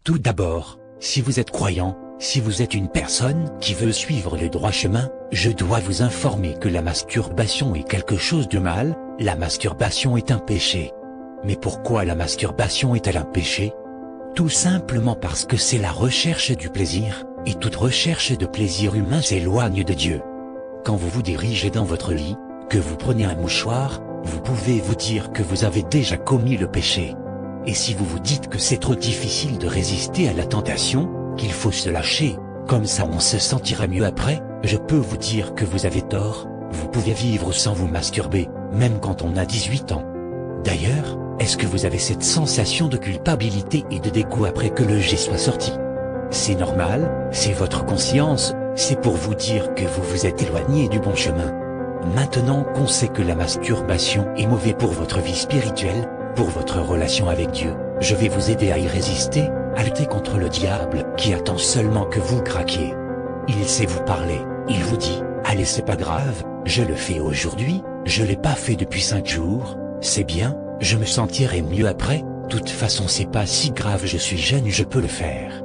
Tout d'abord, si vous êtes croyant, si vous êtes une personne qui veut suivre le droit chemin, je dois vous informer que la masturbation est quelque chose de mal, la masturbation est un péché. Mais pourquoi la masturbation est-elle un péché? Tout simplement parce que c'est la recherche du plaisir, et toute recherche de plaisir humain s'éloigne de Dieu. Quand vous vous dirigez dans votre lit, que vous prenez un mouchoir, vous pouvez vous dire que vous avez déjà commis le péché. Et si vous vous dites que c'est trop difficile de résister à la tentation, qu'il faut se lâcher, comme ça on se sentira mieux après, je peux vous dire que vous avez tort, vous pouvez vivre sans vous masturber, même quand on a 18 ans. D'ailleurs, est-ce que vous avez cette sensation de culpabilité et de dégoût après que le jet soit sorti? C'est normal, c'est votre conscience, c'est pour vous dire que vous vous êtes éloigné du bon chemin. Maintenant qu'on sait que la masturbation est mauvaise pour votre vie spirituelle, pour votre relation avec Dieu, je vais vous aider à y résister, à lutter contre le diable qui attend seulement que vous craquiez. Il sait vous parler, il vous dit, allez c'est pas grave, je le fais aujourd'hui, je l'ai pas fait depuis 5 jours, c'est bien, je me sentirai mieux après, toute façon c'est pas si grave, je suis jeune, je peux le faire.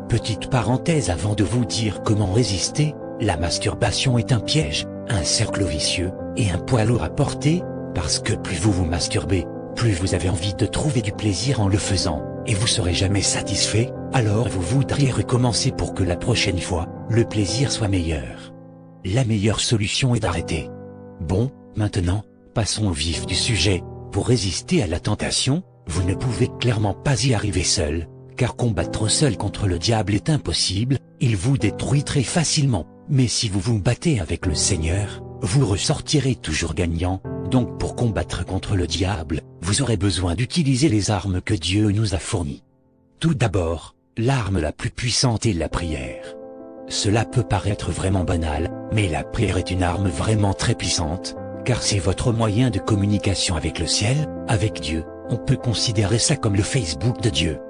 Petite parenthèse avant de vous dire comment résister, la masturbation est un piège, un cercle vicieux, et un poids lourd à porter, parce que plus vous vous masturbez, plus vous avez envie de trouver du plaisir en le faisant, et vous serez jamais satisfait, alors vous voudriez recommencer pour que la prochaine fois, le plaisir soit meilleur. La meilleure solution est d'arrêter. Bon, maintenant, passons au vif du sujet. Pour résister à la tentation, vous ne pouvez clairement pas y arriver seul, car combattre seul contre le diable est impossible, il vous détruit très facilement, mais si vous vous battez avec le Seigneur, vous ressortirez toujours gagnant. Donc pour combattre contre le diable, vous aurez besoin d'utiliser les armes que Dieu nous a fournies. Tout d'abord, l'arme la plus puissante est la prière. Cela peut paraître vraiment banal, mais la prière est une arme vraiment très puissante, car c'est votre moyen de communication avec le ciel, avec Dieu, on peut considérer ça comme le Facebook de Dieu.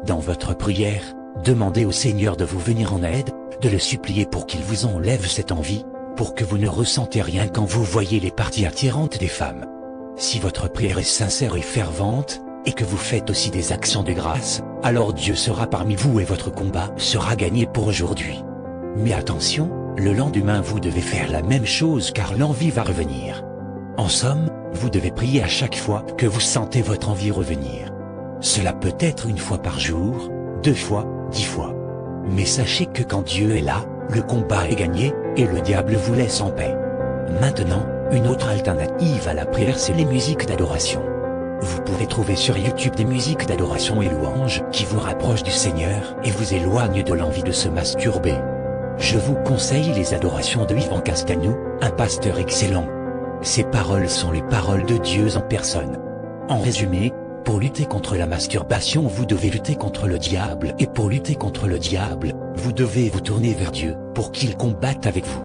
Dans votre prière, demandez au Seigneur de vous venir en aide, de le supplier pour qu'il vous enlève cette envie, pour que vous ne ressentez rien quand vous voyez les parties attirantes des femmes. Si votre prière est sincère et fervente, et que vous faites aussi des actions de grâce, alors Dieu sera parmi vous et votre combat sera gagné pour aujourd'hui. Mais attention, le lendemain vous devez faire la même chose car l'envie va revenir. En somme, vous devez prier à chaque fois que vous sentez votre envie revenir. Cela peut être 1 fois par jour, 2 fois, 10 fois. Mais sachez que quand Dieu est là, le combat est gagné, et le diable vous laisse en paix. Maintenant, une autre alternative à la prière, c'est les musiques d'adoration. Vous pouvez trouver sur YouTube des musiques d'adoration et louanges qui vous rapprochent du Seigneur et vous éloignent de l'envie de se masturber. Je vous conseille les adorations de Yvan Castagnou, un pasteur excellent. Ces paroles sont les paroles de Dieu en personne. En résumé, pour lutter contre la masturbation, vous devez lutter contre le diable, et pour lutter contre le diable, vous devez vous tourner vers Dieu, pour qu'il combatte avec vous.